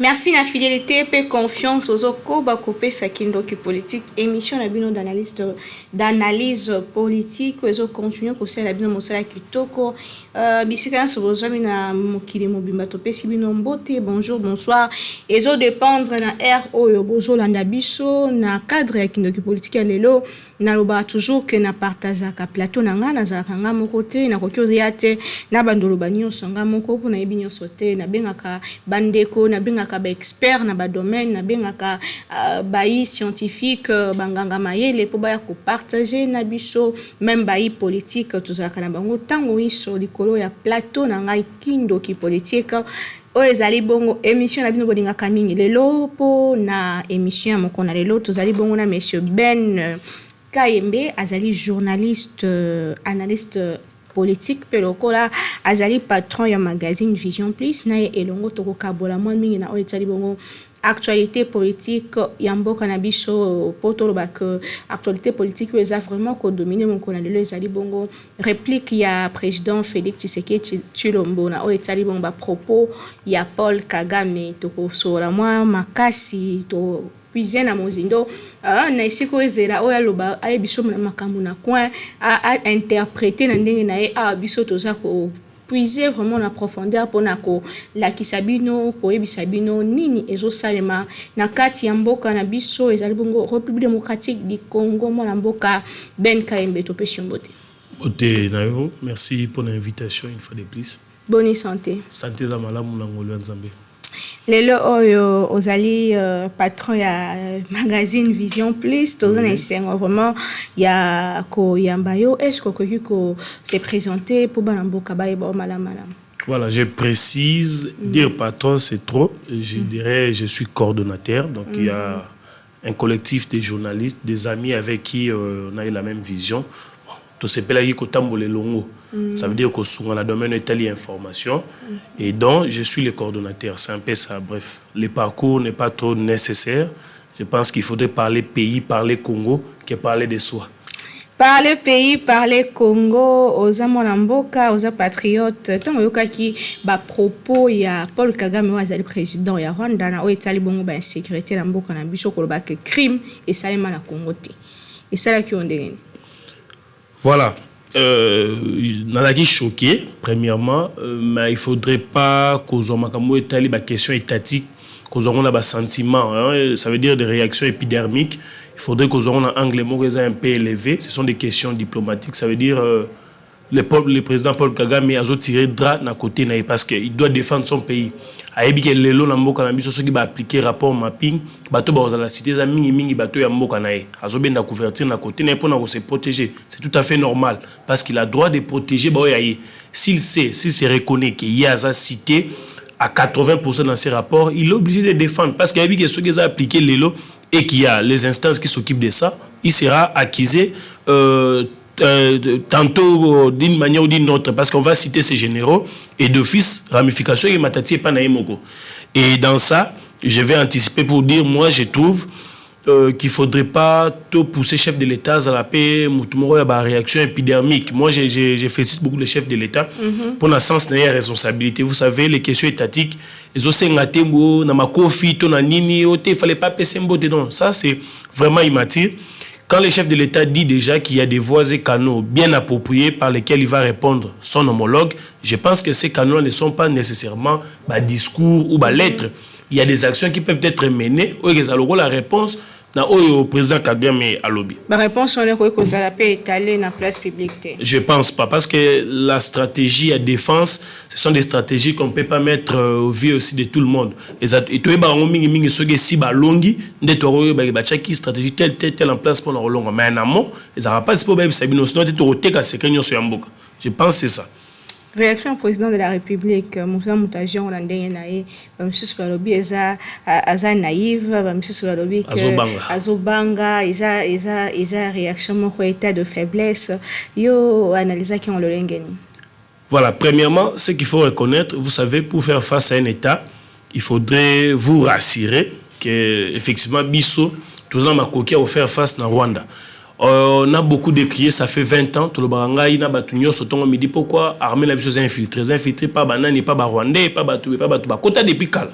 Merci la fidélité et confiance aux Okoba Kopé Sakindo qui politique émission la bino d'analyse politique aux autres continuer pour ça la bino mosala kitoko bisika sur vos amis na mokili mobimba topé sibino mbote bonjour bonsoir et autres dépendre na RO yo bozo landa biso na cadre ya kindo qui politique lelo na loba toujours que na partage ka plateau na nga na za kanga moko te na kokyoza te na bandolo banyo sanga moko po na ebinyo sote na bengaka bandeko na bengaka ba expert na ba domaine na bengaka bayi scientifique banganga mayele po ba ko partager na biso même bayi politique tozaka na bango tango iso likolo ya plateau na ngai kindo ki politique ezali bongo émission na bino bolinga kamingi lelo po na émission moko na lelo tozali bongo na monsieur Ben Kayembe azali journaliste analyste politique pelokola azali patron ya magazine Vision Plus na elongo tokokabola mwa mingi na ezali bongo actualité politique ya mboka na biso poto loba que actualité politique eza vraiment ko dominer mon kona lelo ezali bongo réplique ya président Félix Tshisekedi Tshilombo na ezali bongo ba propos ya Paul Kagame tokosola mwa makasi to Puisena mozindo na isiko ezela oya loba ay biso na makambo na coin a interpréter na ndenge na a biso toza ko puiser vraiment na profondeur pona ko la kisabino ko ebisabino nini ezo salema na kati ya mboka na biso ezali bongo République démocratique du Congo mona mboka Ben Kayembe to peshimbote Ote nayo merci pour l'invitation une fois de plus. Bonne santé. Santé za malamu na ngolo nzambe. Lelo oyo ozali patron ya magazine Vision Plus tozana esengo vraiment ya ko yambayo est-ce que se présenter pour banamboka baye ba malamala. Voilà, je précise dire patron c'est trop, je dirais je suis coordonnateur donc il y a un collectif de journalistes, des amis avec qui on a eu la même vision. Tout ce pays qui est longo. Ça veut dire que sur le domaine de telle information et donc je suis le coordonnateur. C'est un peu ça. Bref, le parcours n'est pas trop nécessaire. Je pense qu'il faudrait parler pays, parler Congo, que parler de soi. Parler pays, parler Congo, aux amonamboka, aux patriotes. Tant que qui ba propos ya Paul Kagame le président ya Rwanda na oetali bongo ba insécurité na mboka na biso ko ba que crime et salema na Congo te. Et ça là qui on dégage. Voilà, on a été choqué, premièrement, mais il ne faudrait pas qu'on ait des questions étatiques, qu'on ait des sentiments, hein, ça veut dire des réactions épidermiques. Il faudrait qu'on ait un angle un peu élevé. Ce sont des questions diplomatiques, ça veut dire le président Paul Kagame a tiré drap à côté parce qu'il doit défendre son pays. Ayebi ke lelo na mboka na biso soki ba appliquer rapport mapping bato ba la cité za mingi bato ya mboka na ye azobenda couverture na côté na pona ko se protéger, c'est tout à fait normal parce qu'il a droit de protéger ba yaye. S'il se reconnaît qu'il y a sa cité à 80% dans ses rapports, il est obligé de défendre parce qu'il ayebi ke soki za appliquer lelo et qu'il y a les instances qui s'occupent de ça, il sera accusé tantôt d'une manière ou d'une autre parce qu'on va citer ces généraux et d'office ramification et matati et panaïmoko. Et dans ça, je vais anticiper pour dire, moi je trouve qu'il faudrait pas tout pousser chef de l'État à la paix, moutumoro ya ba réaction épidermique. Moi j'ai félicite beaucoup le chef de l'État pour la sens de responsabilité. Vous savez les questions étatiques, les osengatembo na makofi to na nini ote fallait pas passer mbote non. Ça c'est vraiment immature. Quand le chef de l'État dit déjà qu'il y a des voies et canaux bien appropriés par lesquels il va répondre son homologue, je pense que ces canaux ne sont pas nécessairement discours ou lettres. Il y a des actions qui peuvent être menées. La réponse au président Kagame à lobby. La réponse, on est que ça peut étaler dans la place publique. Je pense pas, parce que la stratégie à défense, ce sont des stratégies qu'on ne peut pas mettre au vu aussi de tout le monde. Et tu es mingi si balongi, qui stratégie telle en place pour la longue. Mais en amont, ils n'auront pas ce problème. Sinon, tu es je pense que c'est ça. Réaction au président de la République, Moussa Moutajian, on a dit monsieur sur le lobby, eza naïve, monsieur sur le lobby, azobanga, eza réaction mon état de faiblesse, yo analyser qui on le lengeni. Voilà, premièrement, ce qu'il faut reconnaître, vous savez, pour faire face à un État, il faudrait vous rassurer que effectivement Bisso, tout ça m'a coqué à faire face à Rwanda. On a beaucoup décrié, ça fait 20 ans, tout le baranga, il y a batunyo, on me dit pourquoi armée la chose infiltrée par banane, pas rwandais, pas batou, pas kota depuis kala.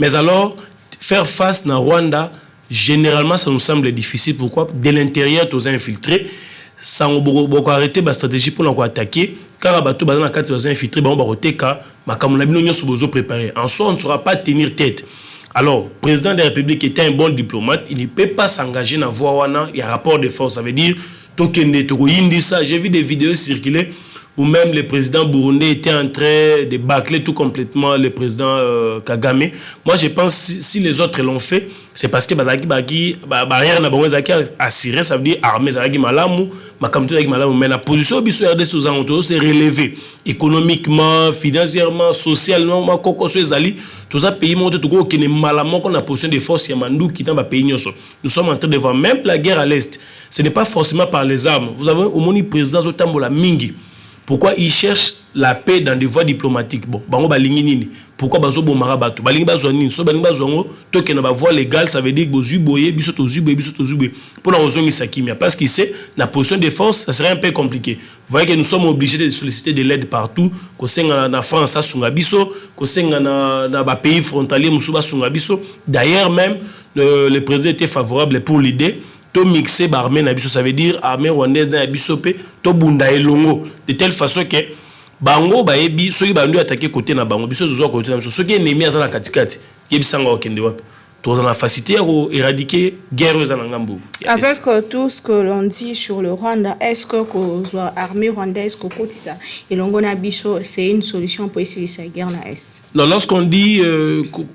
Mais alors, faire face na Rwanda, généralement, ça nous semble difficile. Pourquoi? De l'intérieur, tous infiltrés. Ça on arrêter la stratégie pour nous attaquer. Car à bateau, dans la carte, ils infiltrés, on va roteka. Mais comme on a bien préparé. En soi, on ne saura pas tenir tête. Alors, le président de la République était un bon diplomate. Il ne peut pas s'engager dans la voie où il y a un rapport de force. Ça veut dire, j'ai vu des vidéos circuler où même le président burundais était en train de bâcler tout complètement le président Kagame. Moi, je pense si les autres l'ont fait, c'est parce que barrière n'a pas assuré, ça veut dire armée, ça veut dire malamu, mais la position de RDC aux alentours s'est relevée économiquement, financièrement, socialement, tout ça pays monte tout gros qui n'est malamment qu'on a position de force Yamandou qui dans le pays. Nous sommes en train de voir même la guerre à l'est. Ce n'est pas forcément par les armes. Vous avez au moins président Zotambola Mingi. Pourquoi ils cherchent la paix dans des voies diplomatiques? Bon, bango balingi nini? Pourquoi bazo bomara bato? Balingi bazo nini? So balingi bazo ngo toke na ba voie légale, ça veut dire que bozu boye, biso to zuboye, biso to zuboye. Pour la raison qui s'akimia parce qu'il sait la position de force, ça serait un peu compliqué. Vous voyez que nous sommes obligés de solliciter de l'aide partout. Ko senga na France ça sunga biso, ko senga na ba pays frontaliers musuba sunga biso. D'ailleurs même le président était favorable pour l'idée. To mixer l'armée na biso, ça veut dire armée rwandaise na biso pe to bunda elongo de telle façon que bango baebi soki bandu attaquer côté na bango biso zo côté na biso soki ennemi azana katikati yebisanga okende wapi to na facilité à éradiquer guerre za ngambu. Avec tout ce que l'on dit sur le Rwanda, est-ce que l'armée rwandaise kokotisa elongo na biso c'est une solution pour essayer sa guerre na est? Non, lorsqu'on dit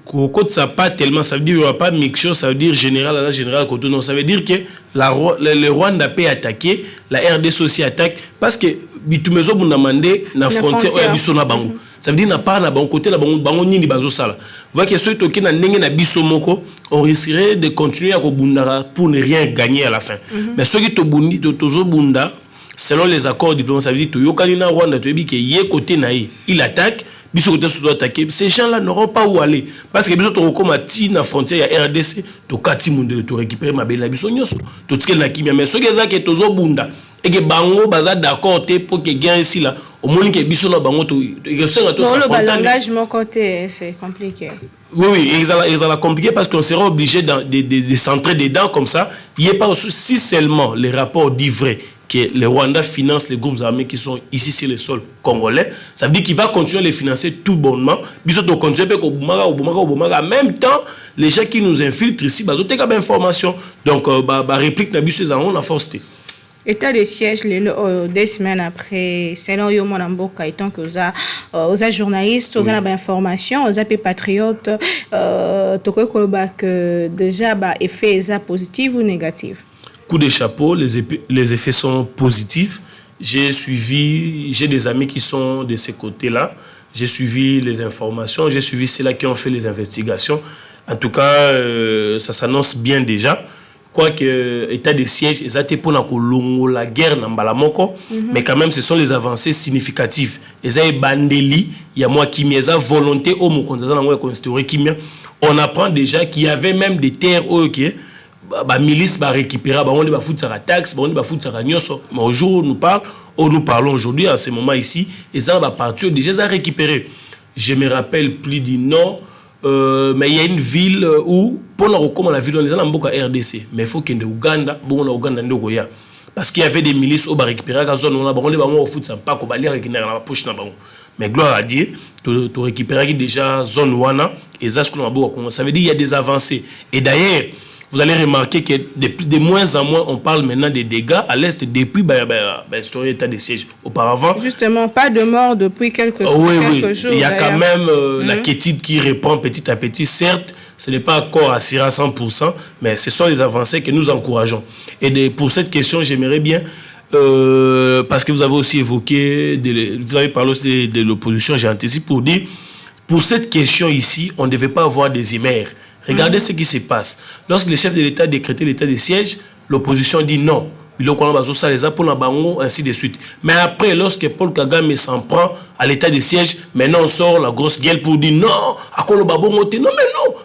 kokotisa pas tellement, ça veut dire il n'y aura pas de mixture, ça veut dire général à la général côté non, ça veut dire que le Rwanda peut attaquer, la RDC aussi attaque parce que bitumezo bundamande na frontière oya biso na bango. Ça veut dire na pas na bango côté na bango nini bazo sala. Vous voyez que ceux qui na ndenge na biso moko, on risquerait de continuer à kobundara pour ne rien gagner à la fin. Mais ceux qui tobundi tozo bunda selon les accords diplomatiques, ça veut dire toyokani na Rwanda to ebi ke ye côté na il attaque biso côté sous attaquer. Ces gens-là n'auront pas où aller parce que biso to koma ti na frontière ya RDC to kati munde to récupérer mabele na biso nyoso to tikel na kimia mais ceux qui za ke tozo bunda et que bango baza d'accord pour que guerre ici là au moins que biso na bango to que ça to ça le langage mon côté c'est compliqué. Oui, ils ont compliqué parce qu'on sera obligé de centrer dedans comme ça. Il n'y a pas aussi, si seulement les rapports disent que le Rwanda finance les groupes armés qui sont ici sur le sol congolais, ça veut dire qu'il va continuer à les financer tout bonnement. En même temps, les gens qui nous infiltrent ici, ils ont des informations. Donc, réplique on a force. État de siège, des semaines après, scénario Monamboka étant que aux journalistes, aux informations, aux patriotes, que déjà effet positif ou négatif. Coup de chapeau, les effets sont positifs. J'ai des amis qui sont de ce côté-là. J'ai suivi les informations, j'ai suivi ceux-là qui ont fait les investigations. En tout cas, ça s'annonce bien déjà. Quoique état de siège, ils étaient pour la guerre dans Balamoko, mais quand même ce sont les avancées significatives. Ils ont bandeli, il y a moi qui m'y a volonté au mot on apprend déjà qu'il y avait même des terres ok, milice va récupérer, on va foutre sa taxe, on va foutre sa nyoso. Mais au jour où nous parlons aujourd'hui à ce moment ici, ils ont partir déjà à récupérer. Je me rappelle plus du nom. Mais il y a une ville où, pour la recommande la ville, on est dans la RDC. Mais il faut qu'il y ait Ouganda, parce qu'il y avait des milices au récupérer la zone, on a au foot, ça pas qu'on va lire la poche. Mais gloire à Dieu, tu récupérer déjà zone Wana, et ça, ça veut dire qu'il y a des avancées. Et d'ailleurs, vous allez remarquer que de moins en moins, on parle maintenant des dégâts à l'Est depuis l'histoire état de siège. Auparavant... Justement, pas de mort depuis quelques jours. Il y a quand même la quiétude qui reprend petit à petit. Certes, ce n'est pas encore assuré à 100%, mais ce sont les avancées que nous encourageons. Et pour cette question, j'aimerais bien... parce que vous avez aussi évoqué, vous avez parlé aussi de l'opposition, j'ai anticipé pour dire, pour cette question ici, on ne devait pas avoir des émères. Regardez ce qui se passe. Lorsque le chef de l'État a décrété l'état de siège, l'opposition dit non. Ainsi de suite. Mais après, lorsque Paul Kagame s'en prend à l'état de siège, maintenant on sort la grosse gueule pour dire non, non,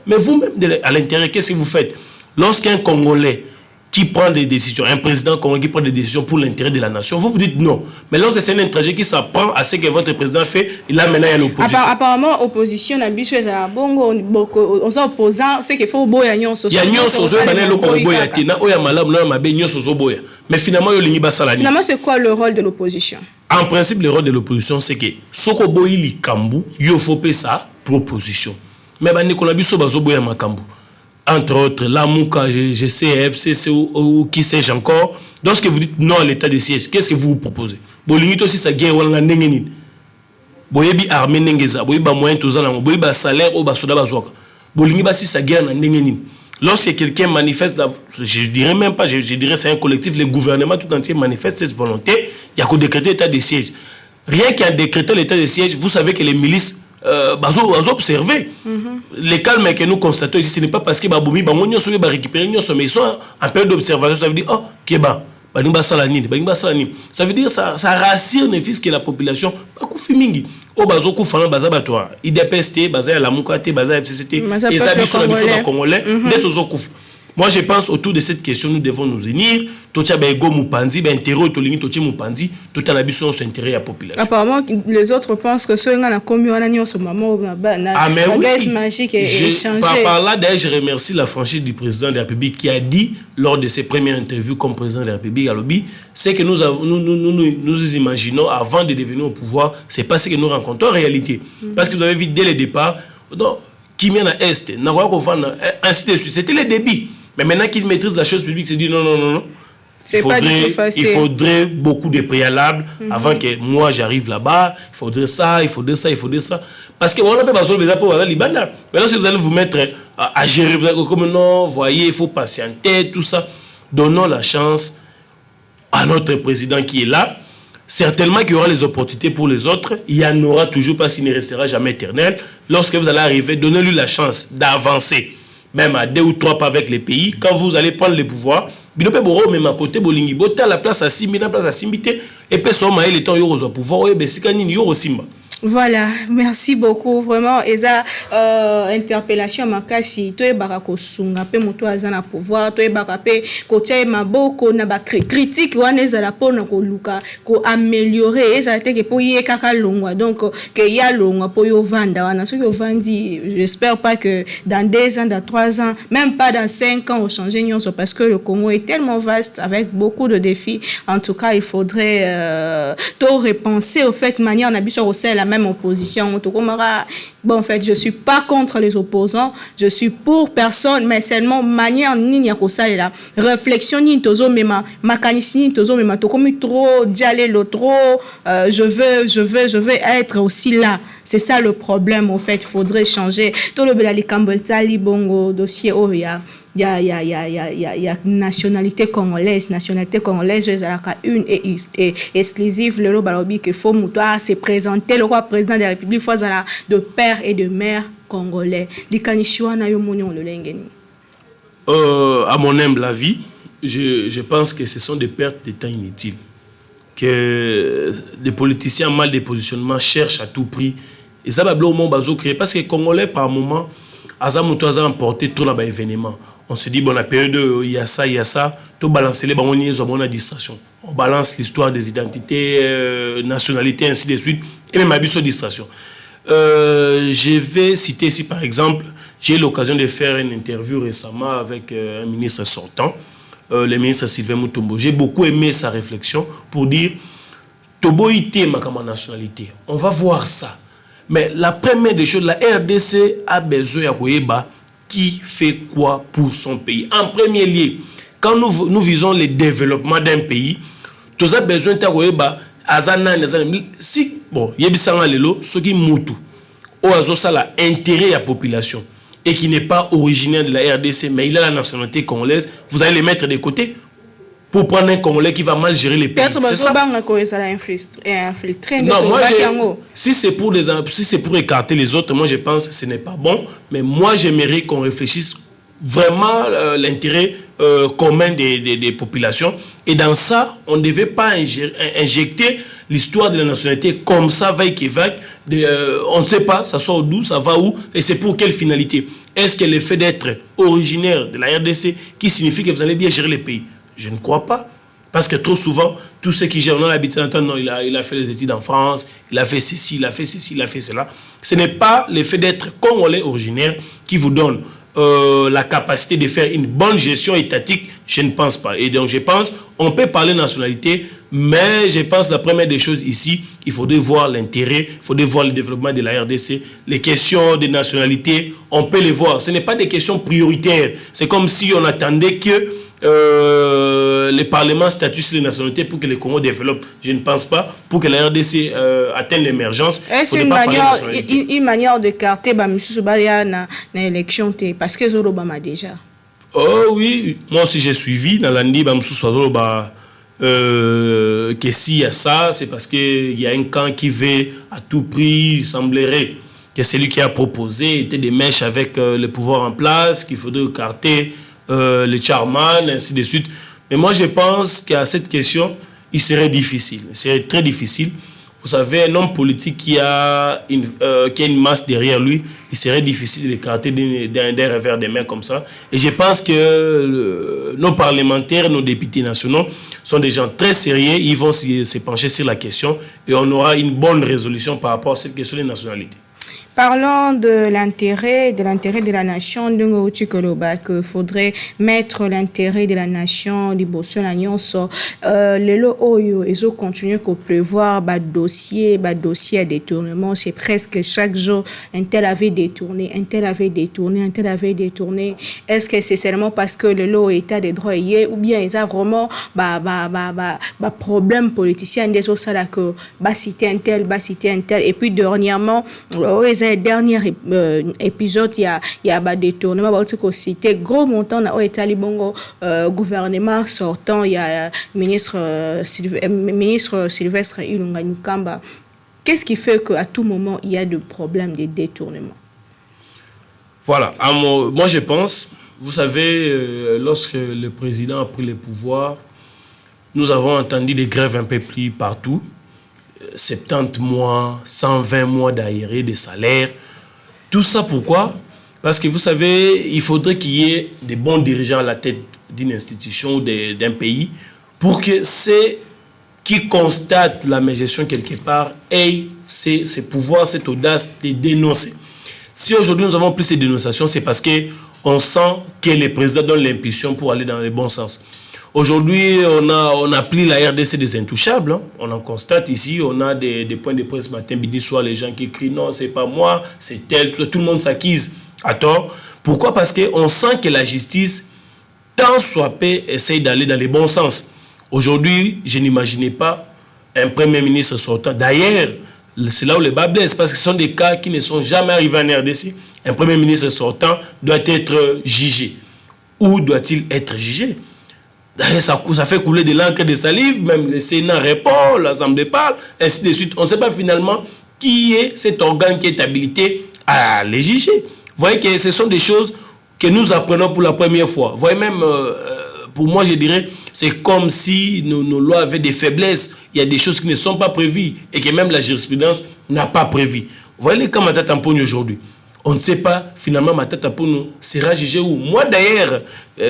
mais vous-même, à l'intérieur, qu'est-ce que vous faites? Lorsqu'un Congolais qui prend des décisions, un président congolais qui prend des décisions pour l'intérêt de la nation, vous vous dites non. Mais lorsque c'est un étranger qui s'apprend à ce que votre président fait, là maintenant il y a l'opposition. Apparemment, opposition, on s'est opposant, c'est qu'il faut boya nyon soso. Il y a nyon soso, mais finalement, c'est quoi le rôle de l'opposition? En principe, le rôle de l'opposition, c'est que Soko boyi li kambu, il faut payer sa proposition. Mais ben Nicolas Bisso bazo boya makambu. Entre autres, la Mouka, GCF, CC ou qui sais-je encore. Lorsque vous dites non à l'état de siège, qu'est-ce que vous proposez? Bolingito aussi sa guerre wala nengeni. Boyebi armée nengeza, boyebi moyen tozala, boyebi salaire ou soda bazoka. Bolingi ba si sa guerre na nengeni. Lorsque quelqu'un manifeste, je dirais même pas, je dirais c'est un collectif, le gouvernement tout entier manifeste cette volonté, il y a qu'au décréter l'état de siège. Rien qu'à décréter l'état de siège, vous savez que les milices observer. Les calmes que nous constatons ici, ce n'est pas parce que Baboumi, va récupérer, mais ils sont en période d'observation. Ça veut dire, oh, Kéba, ça veut dire, ça rassure les fils que la population, au bazo koufana baza batoa IDPST baza la Moukate baza FCCT et ça biso na biso ba congolais d'être aux kouf. Moi je pense autour de cette question nous devons nous unir tocha ba ego mupanzi ba intérêt to lingi tocha mupanzi tota la biso son intérêt à population. Apparemment les autres pensent que ceux nga na komi wana nyo so maman na bagage magique et changer. Par là d'ailleurs je remercie la franchise du président de la République qui a dit lors de ses premières interviews comme président de la République à Lobby, c'est que nous imaginons avant de devenir au pouvoir, c'est pas ce que nous rencontrons en réalité. Parce que vous avez vu dès le départ, qui vient à Est, ainsi de suite, c'était le débit. Mais maintenant qu'il maîtrise la chose publique, c'est dit non. Il faudrait beaucoup de préalables avant que moi j'arrive là-bas. Il faudrait ça. Parce que on a pas besoin de pour aller Libana. Mais lorsque vous allez vous mettre à gérer, vous allez comme non, voyez, il faut patienter, tout ça. Donnons la chance à notre président qui est là. Certainement qu'il y aura les opportunités pour les autres. Il y en aura toujours parce qu'il ne restera jamais éternel. Lorsque vous allez arriver, donnez-lui la chance d'avancer. Même à 2 ou 3 pas avec les pays. Quand vous allez prendre le pouvoir, Binope Boro, même à côté, Bolingi, Bota, la place à Simbi, la place à Simbité, et puis Soma, il est temps, Yoro, pouvoir, et Bessikani, Yoro Simba. Voilà, merci beaucoup. Vraiment, eza interpellation makasi. Toi barako sunga pe moto azana pouvoir. Toi barape kotia maboko na ba critique wana ezala pona ko luka ko améliorer ezala te ke po ye kaka longwa. Donc que ya longwa po yo vanda wana. Ce que vandi, j'espère pas que dans 2 ans, dans 3 ans, même pas dans 5 ans, on change nyonso parce que le Congo est tellement vaste avec beaucoup de défis. En tout cas, il faudrait tout repenser au fait manière on a biso au la même opposition. Bon, en fait, je suis pas contre les opposants, je suis pour personne, mais seulement manière ni ça la réflexion ni tozo mema mécanisme ni tozo mema to comme trop dialogue trop je veux être aussi là. C'est ça le problème, en fait, il faudrait changer. Tout le belali kamboltali bongo dossier oh il y a nationalité congolaise, une et exclusive le balobi que faut moutoir se présenter le roi président de la République faut de père et de mère congolais. À mon humble avis, je pense que ce sont des pertes de temps inutiles. Que les politiciens mal de positionnement cherchent à tout prix. Et ça va bloquer au monde créer parce que les Congolais par moment, Azamuto a emporté tout dans l'événement. On se dit bon la période il y a ça, tout balancer les ballons on a distraction. On balance l'histoire des identités, nationalités ainsi de suite et même abus distraction. Je vais citer ici par exemple, j'ai eu l'occasion de faire une interview récemment avec un ministre sortant, le ministre Sylvain Mutombo. J'ai beaucoup aimé sa réflexion pour dire Toboïté ma nationalité. On va voir ça. Mais la première des choses, la RDC a besoin de Koyeba qui fait quoi pour son pays. En premier lieu, quand nous visons le développement d'un pays, tous a besoin de Koyeba si bon, yebisanga lelo soki mutu o azosala intérêt à la population et qui n'est pas originaire de la RDC mais il a la nationalité congolaise, vous allez le mettre de côté pour prendre un Congolais qui va mal gérer les pays. C'est ça. Non, moi, si c'est pour écarter les autres, moi je pense que ce n'est pas bon. Mais moi j'aimerais qu'on réfléchisse vraiment l'intérêt commun des populations. Et dans ça, on ne devait pas injecter l'histoire de la nationalité comme ça, vague et vague. On ne sait pas, ça sort d'où, ça va où, et c'est pour quelle finalité. Est-ce que le fait d'être originaire de la RDC qui signifie que vous allez bien gérer le pays? Je ne crois pas. Parce que trop souvent, tous ceux qui gèrent, on a l'habitude d'entendre, non, il a fait les études en France, il a fait ceci, il a fait ceci, il a fait cela. Ce n'est pas le fait d'être congolais originaire qui vous donne la capacité de faire une bonne gestion étatique, je ne pense pas. Et donc je pense, on peut parler nationalité, mais je pense la première des choses ici, il faudrait voir l'intérêt, il faudrait voir le développement de la RDC. Les questions de nationalité, on peut les voir. Ce n'est pas des questions prioritaires. C'est comme si on attendait que les parlements statuent sur les nationalités pour que le Congo développe. Je ne pense pas. Pour que la RDC atteigne l'émergence. Est-ce une manière de carter l'élection parce que Zolobama déjà? Oh oui, moi aussi j'ai suivi dans l'année que s'il y a ça, c'est parce qu'il y a un camp qui veut à tout prix, il semblerait que celui qui a proposé était des mèches avec le pouvoir en place, qu'il faudrait carter le chairman, ainsi de suite. Mais moi, je pense qu'à cette question, il serait difficile. Il serait très difficile. Vous savez, un homme politique qui a une masse derrière lui, il serait difficile de l'écarter d'un revers des mains comme ça. Et je pense que nos parlementaires, nos députés nationaux sont des gens très sérieux. Ils vont se pencher sur la question et on aura une bonne résolution par rapport à cette question des nationalités. Parlons de l'intérêt de la nation, qu'il faudrait mettre l'intérêt de la nation du Botswana. Les lois oyo, ils ont continué à prévoir dossier à détournement. C'est presque chaque jour un tel avait détourné, un tel avait détourné, un tel avait détourné. Est-ce que c'est seulement parce que le lot état des droits y est, ou bien ils ont vraiment problème politicien des autres ça là que citer un tel, et puis dernièrement dernier épisode il y a détournement cité gros montant au état libongo gouvernement sortant il y a ministre Sylvestre Ilunga Nukamba. Qu'est-ce qui fait qu'à tout moment il y a des problèmes de détournement? Voilà, moi je pense, vous savez, lorsque le président a pris le pouvoir, nous avons entendu des grèves un peu plus partout. 70 mois, 120 mois d'arriérés de salaire. Tout ça pourquoi? Parce que vous savez, il faudrait qu'il y ait des bons dirigeants à la tête d'une institution ou d'un pays pour que ceux qui constatent la mégestion quelque part aient ces pouvoirs, cette audace de dénoncer. Si aujourd'hui nous avons plus ces dénonciations, c'est parce qu'on sent que le président donne l'impulsion pour aller dans le bon sens. Aujourd'hui, on a pris la RDC des intouchables. Hein. On en constate ici, on a des points de presse matin, midi, soir, les gens qui crient non, c'est pas moi, c'est tel. Tout le monde s'acquise à tort. Pourquoi? Parce qu'on sent que la justice, tant soit peu, essaye d'aller dans le bon sens. Aujourd'hui, je n'imaginais pas un premier ministre sortant. D'ailleurs, c'est là où le bas blesse, parce que ce sont des cas qui ne sont jamais arrivés en RDC. Un premier ministre sortant doit être jugé. Où doit-il être jugé? Ça fait couler de l'encre de salive, même le Sénat répond, l'Assemblée parle, ainsi de suite. On ne sait pas finalement qui est cet organe qui est habilité à les juger. Vous voyez que ce sont des choses que nous apprenons pour la première fois. Vous voyez même, pour moi je dirais, c'est comme si nos lois avaient des faiblesses. Il y a des choses qui ne sont pas prévues et que même la jurisprudence n'a pas prévu. Vous voyez les cas Matata Mponi aujourd'hui. On ne sait pas, finalement, Matata Mponi sera jugé où. Moi, d'ailleurs,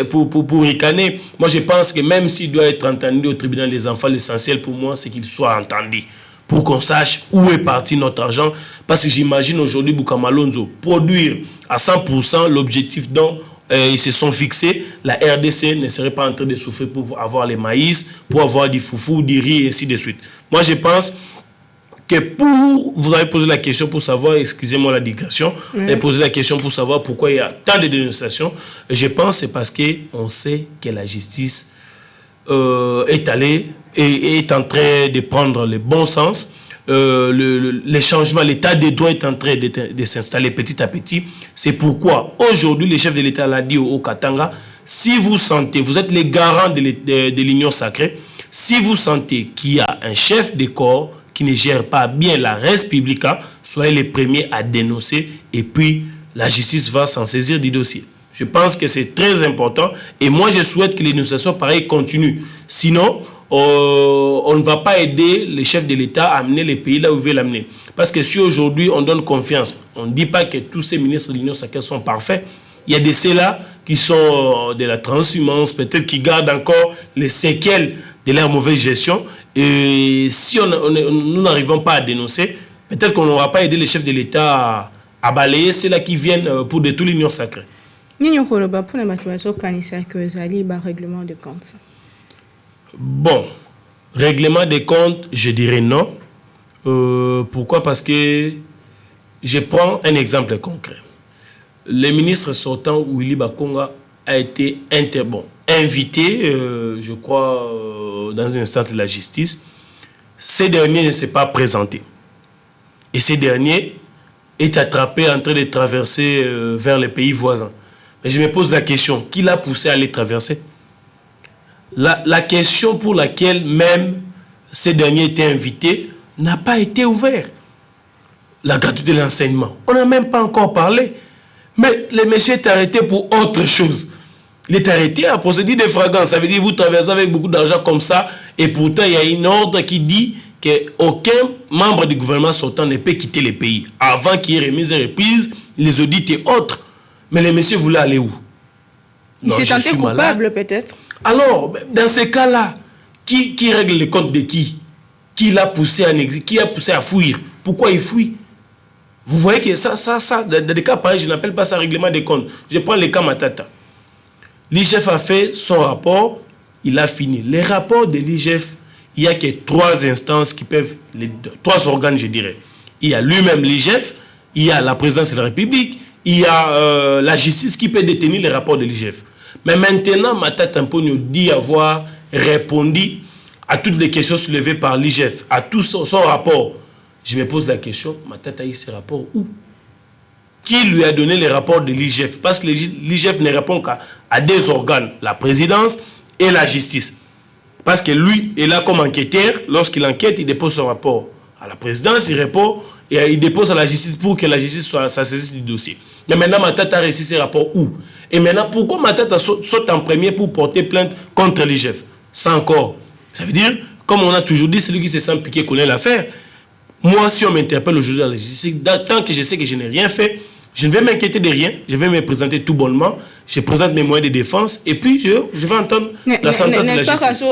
pour ricaner, moi, je pense que même s'il doit être entendu au tribunal des enfants, l'essentiel pour moi, c'est qu'il soit entendu. Pour qu'on sache où est parti notre argent. Parce que j'imagine aujourd'hui, Boukamalonzo, produire à 100% l'objectif dont ils se sont fixés, la RDC ne serait pas en train de souffrir pour avoir les maïs, pour avoir du foufou, du riz, et ainsi de suite. Moi, je pense que vous avez posé la question pour savoir, excusez-moi la digression, vous avez posé la question pour savoir pourquoi il y a tant de dénonciations. Je pense que c'est parce qu'on sait que la justice est allée et est en train de prendre le bon sens. Les changements, l'état des droits est en train de s'installer petit à petit. C'est pourquoi aujourd'hui, le chef de l'État l'a dit au Katanga, si vous sentez, vous êtes les garants de l'union sacrée, si vous sentez qu'il y a un chef de corps qui ne gère pas bien la res publica, soyez les premiers à dénoncer et puis la justice va s'en saisir du dossier. Je pense que c'est très important et moi je souhaite que les dénonciations pareilles continuent. Sinon, on ne va pas aider les chefs de l'État à amener les pays là où ils veulent l'amener. Parce que si aujourd'hui on donne confiance, on ne dit pas que tous ces ministres de l'Union sacrée sont parfaits. Il y a de ceux-là qui sont de la transhumance, peut-être qui gardent encore les séquelles de leur mauvaise gestion. Et si nous n'arrivons pas à dénoncer, peut-être qu'on n'aura pas aidé les chefs de l'État à balayer ceux-là qui viennent pour détruire l'Union sacrée. Règlement de compte. Bon, règlement des comptes, je dirais non. Pourquoi? Parce que je prends un exemple concret. Le ministre sortant, Willy Bakonga, a été invité, je crois, dans un instance de la justice. Ce dernier ne s'est pas présenté. Et ce dernier est attrapé en train de traverser vers les pays voisins. Mais je me pose la question, qui l'a poussé à aller traverser? La question pour laquelle même ce dernier était invité n'a pas été ouverte. La gratuité de l'enseignement, on n'a même pas encore parlé. Mais le monsieur est arrêté pour autre chose. Il est arrêté à procédure de flagrance. Ça veut dire que vous traversez avec beaucoup d'argent comme ça, et pourtant il y a une ordre qui dit qu'aucun membre du gouvernement sortant ne peut quitter le pays avant qu'il y ait remise et reprise, les audits et autres. Mais le monsieur voulait aller où? Il s'est tenté coupable peut-être. Alors, dans ces cas-là, qui règle les comptes de qui? Qui l'a poussé à exil? Qui a poussé à fuir? Pourquoi il fuit? Vous voyez que ça, dans des cas pareils, je n'appelle pas ça règlement des comptes. Je prends le cas Matata. L'IGF a fait son rapport, il a fini. Les rapports de l'IGF, il n'y a que 3 instances qui peuvent, 3 organes, je dirais. Il y a lui-même l'IGF, il y a la présidence de la République, il y a la justice qui peut détenir les rapports de l'IGF. Mais maintenant, Matata Mponyo dit avoir répondu à toutes les questions soulevées par l'IGF, à tout son rapport. Je me pose la question, Matata a eu ces rapports où? Qui lui a donné les rapports de l'IGF? Parce que l'IGF ne répond qu'à 2 organes, la présidence et la justice. Parce que lui est là comme enquêteur, lorsqu'il enquête, il dépose son rapport à la présidence, il répond et il dépose à la justice pour que la justice soit saisisse du dossier. Mais maintenant, Matata a reçu ces rapports où? Et maintenant, pourquoi Matata saute en premier pour porter plainte contre l'IGF? Ça encore. Ça veut dire, comme on a toujours dit, celui qui se sent piqué connaît l'affaire. Moi, si on m'interpelle aujourd'hui à la justice, tant que je sais que je n'ai rien fait, je ne vais m'inquiéter de rien, je vais me présenter tout bonnement, je présente mes moyens de défense et puis je vais entendre la sentence de la justice.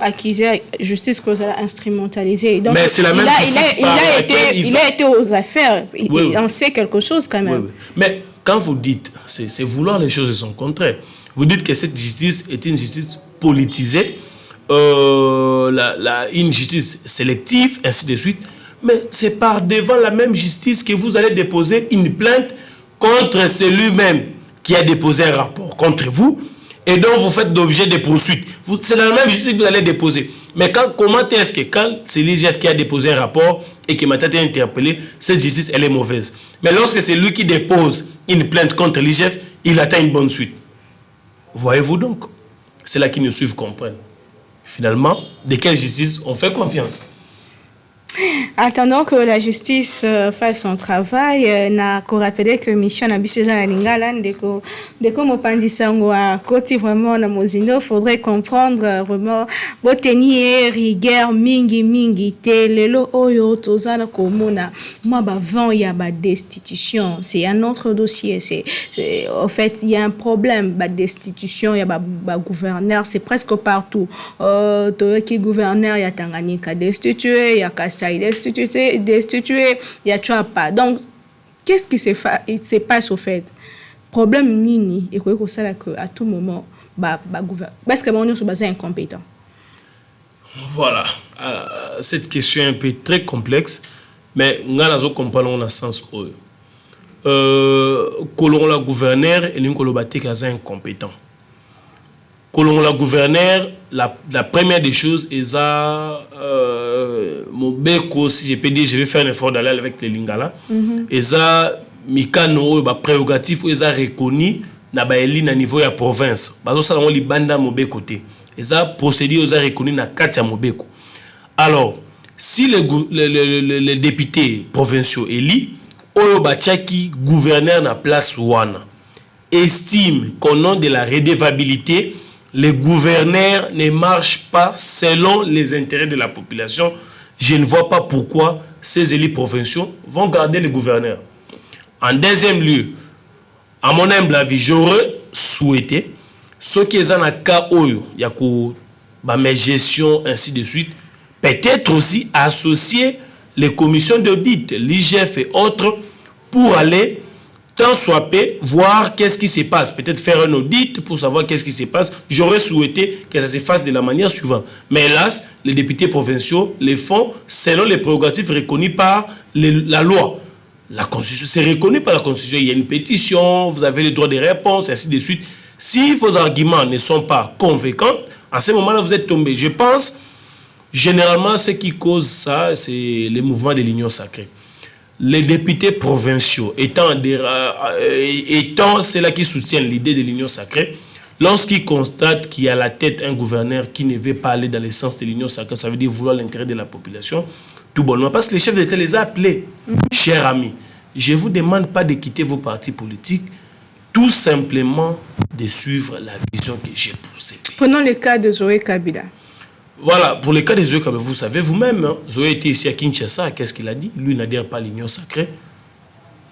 Accusé justice que ça a instrumentalisé. Donc, mais c'est la même justice il a été aux affaires, il en sait quelque chose quand même. Oui. Mais quand vous dites, c'est vouloir les choses de son contraire. Vous dites que cette justice est une justice politisée, une justice sélective, ainsi de suite. Mais c'est par devant la même justice que vous allez déposer une plainte contre celui-même qui a déposé un rapport contre vous et dont vous faites l'objet de poursuites. C'est la même justice que vous allez déposer. Mais comment est-ce que quand c'est l'IGF qui a déposé un rapport et que Matata est interpellé, cette justice, elle est mauvaise. Mais lorsque c'est lui qui dépose une plainte contre l'IGF, il atteint une bonne suite. Voyez-vous donc? C'est là qu'ils nous suivent comprennent. Finalement, de quelle justice on fait confiance? Attendant que la justice fasse son travail, n'a qu'à rappeler que mission a biso na lingala ndeko mopandi sango à côté vraiment na mozindo, faudrait comprendre vraiment boteni rigueur mingi te lelo oyo tozana komona moi ba vent ya ba destitution, c'est un autre dossier, c'est en fait il y a un problème ba destitution ya ba gouverneur, c'est presque partout qui gouverneur ya Tanganyika destitué, ya il est destitué, il n'y a pas. Donc, qu'est-ce qui se passe au fait? Problème nini, et que ça que à tout moment, parce que on est basé incompétent. Voilà, cette question est un peu très complexe, mais nous allons comprendre dans le sens où colon la gouverneur et nous colobaté qu'à incompétent. Colon la gouverneur, la première des choses est ça. Mobeko, si je peux dire, je vais faire un effort d'aller avec les Lingala. Et ça, Mikano, prérogatif, ils ont reconnu na baeli na niveau ya province. Bazo ça on li banda Mobeko côté. Et ça procédé aux a reconnu na katia Mobeko. Alors, si les députés provinciaux élus, oyo bachaki gouverneur na place wana estime qu'au nom de la redevabilité les gouverneurs ne marchent pas selon les intérêts de la population, je ne vois pas pourquoi ces élus provinciaux vont garder les gouverneurs. En deuxième lieu, à mon humble avis, j'aurais souhaité, ceux qui sont dans le cas où il y a mes gestion, ainsi de suite, peut-être aussi associer les commissions d'audit, l'IGF et autres, pour aller, tant soit peu, voir qu'est-ce qui se passe. Peut-être faire un audit pour savoir qu'est-ce qui se passe. J'aurais souhaité que ça se fasse de la manière suivante. Mais hélas, les députés provinciaux les font selon les prérogatives reconnues par la loi. La Constitution, c'est reconnu par la Constitution. Il y a une pétition, vous avez le droit de réponse, ainsi de suite. Si vos arguments ne sont pas convaincants, à ce moment-là, vous êtes tombé. Je pense, généralement, ce qui cause ça, c'est les mouvements de l'Union sacrée. Les députés provinciaux, étant ceux-là qui soutiennent l'idée de l'Union sacrée, lorsqu'ils constatent qu'il y a à la tête un gouverneur qui ne veut pas aller dans le sens de l'Union sacrée, ça veut dire vouloir l'intérêt de la population, tout bonnement, parce que les chefs d'État les a appelés. Chers amis, je ne vous demande pas de quitter vos partis politiques, tout simplement de suivre la vision que j'ai pour ces pays. Prenons le cas de Zoé Kabila. Voilà, pour le cas de Zoé Kabila, vous savez vous-même, hein, Zoé était ici à Kinshasa, qu'est-ce qu'il a dit? Lui n'adhère pas à l'Union sacrée.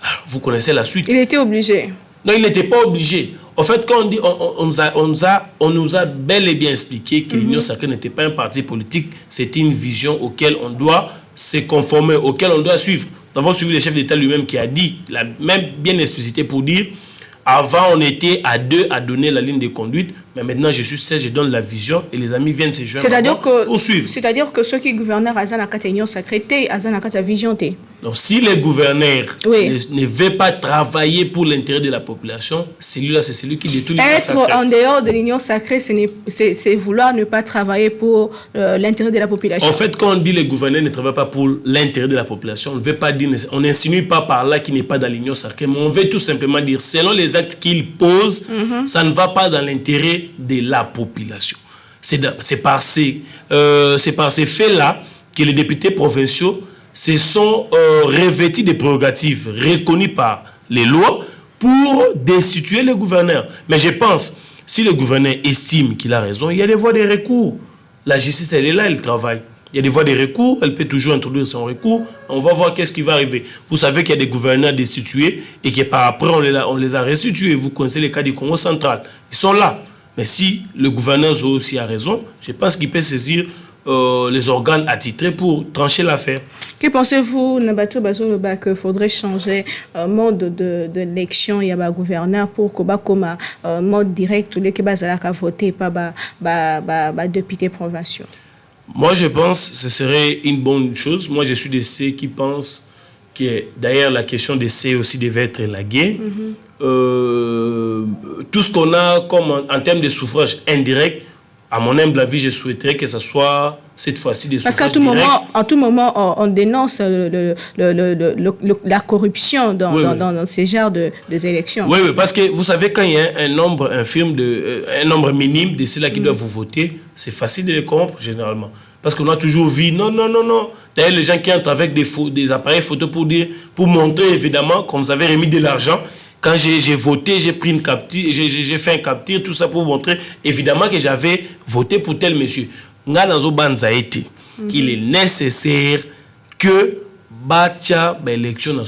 Alors, vous connaissez la suite. Il était obligé. Non, il n'était pas obligé. En fait, quand on dit, on nous a bel et bien expliqué que l'Union sacrée n'était pas un parti politique, c'était une vision auquel on doit se conformer, auquel on doit suivre. Nous avons suivi le chef d'État lui-même qui a dit, il a même bien explicité pour dire, avant on était à deux à donner la ligne de conduite, mais maintenant je suis seul, je donne la vision et les amis viennent se joindre pour suivre. C'est-à-dire que ceux qui gouvernent à Zanakata Union sacrée, à Zanakata vision. Donc si les gouverneurs ne veulent pas travailler pour l'intérêt de la population, celui-là c'est celui qui détruit l'Union sacrée. Être en dehors de l'Union sacrée, c'est vouloir ne pas travailler pour l'intérêt de la population. En fait, quand on dit les gouverneurs ne travaillent pas pour l'intérêt de la population, on ne veut pas dire, on n'insinue pas par là qu'il n'est pas dans l'Union sacrée, mais on veut tout simplement dire, selon les actes qu'ils posent, ça ne va pas dans l'intérêt de la population. C'est par ces faits-là que les députés provinciaux se sont revêtis des prérogatives reconnues par les lois pour destituer le gouverneur. Mais je pense, si le gouverneur estime qu'il a raison, il y a des voies de recours. La justice, elle est là, elle travaille. Il y a des voies de recours, elle peut toujours introduire son recours. On va voir qu'est-ce qui va arriver. Vous savez qu'il y a des gouverneurs destitués et que par après, on les a restitués. Vous connaissez les cas du Congo central. Ils sont là. Mais si le gouverneur aussi a raison, je pense qu'il peut saisir les organes attitrés pour trancher l'affaire. Que pensez-vous, Nabato Bazoloba, qu'il faudrait changer mode d'élection, il y a un gouverneur pour que comme mode direct, les que bazalaka voter pas députés provinciaux? Moi, je pense que ce serait une bonne chose. Moi, je suis de ceux qui pensent que d'ailleurs la question des C aussi devait être élaguée. Tout ce qu'on a comme en termes de suffrage indirect, à mon humble avis, je souhaiterais que ce soit cette fois-ci des suffrages directs. Parce qu'à tout moment, on dénonce la corruption dans ces genres d'élections. Oui, parce que vous savez, quand il y a un nombre minime de ceux-là qui doivent vous voter, c'est facile de les corrompre généralement. Parce qu'on a toujours vu, non. D'ailleurs, les gens qui entrent avec des appareils photo pour montrer évidemment qu'on vous avait remis de l'argent. Quand j'ai voté, j'ai pris une capture, j'ai fait un capture, tout ça pour montrer évidemment que j'avais voté pour tel monsieur. Il est nécessaire que batia l'élection dans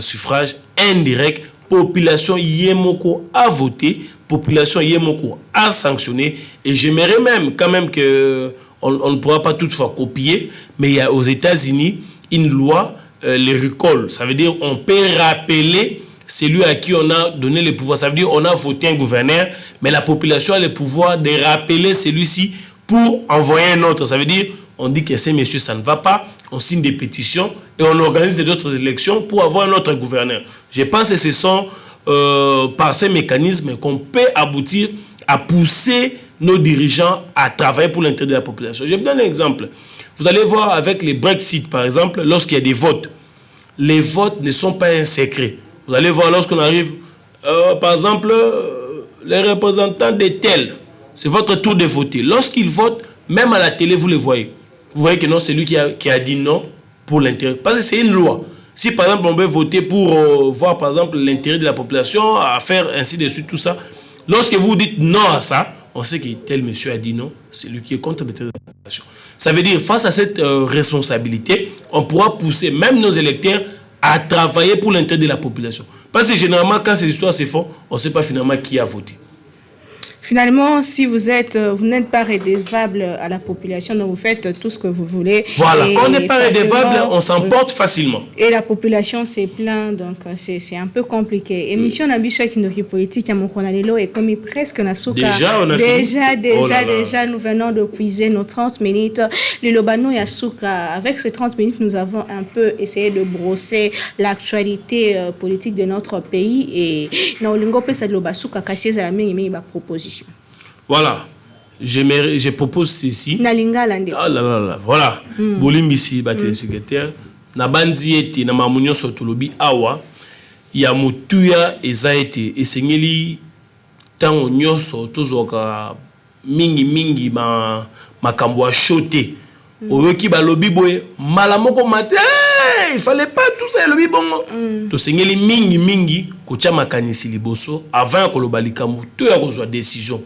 suffrage indirect, population yemoko a voté, population yemoko a sanctionné, et j'aimerais même quand même que on ne pourra pas toutefois copier, mais il y a aux États-Unis une loi, les recalls. Ça veut dire on peut rappeler celui à qui on a donné le pouvoir. Ça veut dire on a voté un gouverneur, mais la population a le pouvoir de rappeler celui-ci pour envoyer un autre. Ça veut dire on dit que ces messieurs, ça ne va pas, on signe des pétitions et on organise d'autres élections pour avoir un autre gouverneur. Je pense que ce sont par ces mécanismes qu'on peut aboutir à pousser nos dirigeants à travailler pour l'intérêt de la population. Je vous donne un exemple. Vous allez voir avec les Brexit, par exemple, lorsqu'il y a des votes, les votes ne sont pas un secret. Vous allez voir lorsqu'on arrive, par exemple, les représentants de tel, c'est votre tour de voter. Lorsqu'ils votent, même à la télé, vous les voyez. Vous voyez que non, c'est lui qui a dit non pour l'intérêt. Parce que c'est une loi. Si par exemple, on veut voter pour voir par exemple l'intérêt de la population, à faire ainsi de suite, tout ça, lorsque vous dites non à ça, on sait que tel monsieur a dit non, c'est lui qui est contre de telle population. Ça veut dire, face à cette responsabilité, on pourra pousser même nos électeurs à travailler pour l'intérêt de la population. Parce que généralement, quand ces histoires se font, on ne sait pas finalement qui a voté. Finalement, si vous n'êtes pas redevable à la population, donc vous faites tout ce que vous voulez. Voilà, quand on n'est pas redevable, on s'emporte facilement. Et la population s'est plainte, donc c'est un peu compliqué. Émission Nabisha Kindoki politique à mon Konalelo est comme presque na souka. Déjà, nous venons de puiser nos 30 minutes. Le Lobano et Asuka, avec ces 30 minutes, nous avons un peu essayé de brosser l'actualité politique de notre pays. Et na Olingo Pesa de Lobasuka, Kassiez à la main, il m'a proposition. Voilà, je propose ceci. Ah là là là, voilà. Bolimbisi, téléspectateur. Na bandi ete na mamunyo sotolobi awa ya mutuya ezaete esengeli tango nyoso tozoka mingi makambo a shoté. Oyoki balobi boye malamoko mate il fallait pas tout ça lobi bongo. To sengeli mingi kocha makanisi liboso avant ko lobalikambu to ya kozwa décision.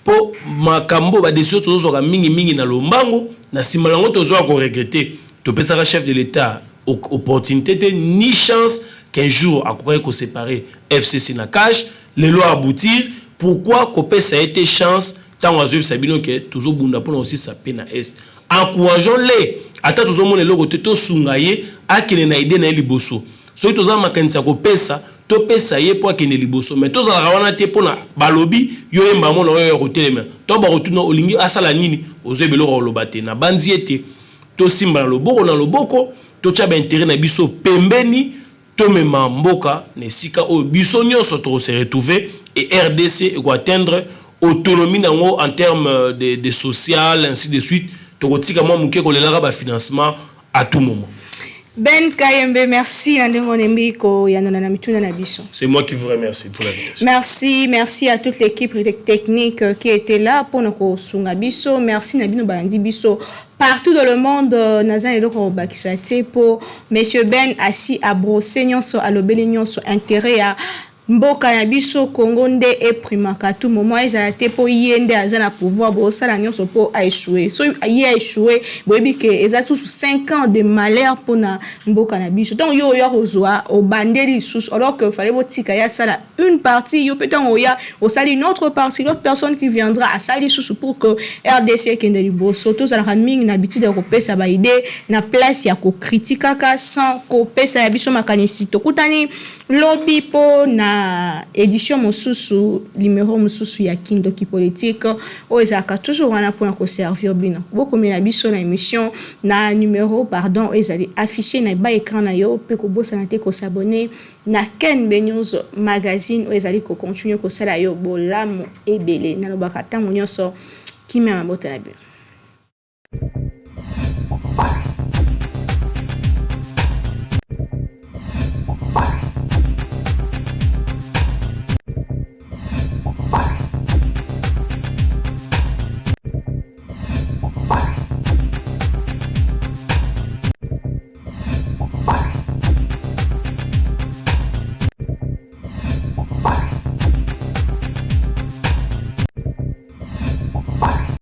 Po makambo ba décision tozoka mingi na lombango na simalango tozoka ko regretter. To pesaka chef de l'état opportunité ni chance qu'un jour à quoi qu'on séparer FCC na cash les lois aboutir pourquoi qu'on ça a été chance tant oiseau sabino que toujours bunda pour aussi sa peine à est encourageons les ata toujours mon logo to sungaye akene na idée na liboso so to za makanisa ko pesa to pesa ye pour akene liboso mais to za rawana te pona balobi yo emba mo no yo ko telema to ba rotuna olingi asala nini ozebelo ko lobate na bandi ete to simba na loboko to tchaba intérêt na biso pembeni to mema mboka nesika o biso nyonso to se retrouver et RDC et atteindre autonomie nango en termes de social ainsi de suite to kotika mo muke ko lelaka ba financement à tout moment. Ben Kayembe, merci. C'est moi qui vous remercie pour l'invitation. Merci à toute l'équipe technique qui était là pour nous sungabiso. Merci Nabino Bandi Biso. Partout dans le monde, Nazan et Loko Bakisate pour Monsieur Ben assis à brosser nyonso à l'obélignon sur intérêt à Mboka na biso Congo nde e primaka tout moment ezalate po yende azana pouvoir brosala nyonso po a échoué. So y a échoué, boyebi ke ezatu 5 ans de malheur pour na Mboka na biso. Donc yo kozwa au bandeli sous alors que fallait botika ya sala une partie yo peut-être oya au sali une autre partie l'autre personne qui viendra à sali sous pour que RDC kende liboso to za raming na habitude de kopesa ba idée na place ya ko critiquer sans kopesa ya biso makanisi to kutani lobby po na édition mosusu numéro mosusu ya Kindoki politique o ezaka toujours wana pour ko servir bino beaucoup mais na biso na émission na numéro pardon ezali affiché na ba écran na yo pe ko bossa na te ko s'abonner na Ken News magazine o ezali ko continuer ko sala yo bolamu ebele na lobaka tango nyonso ki mema bota na bio.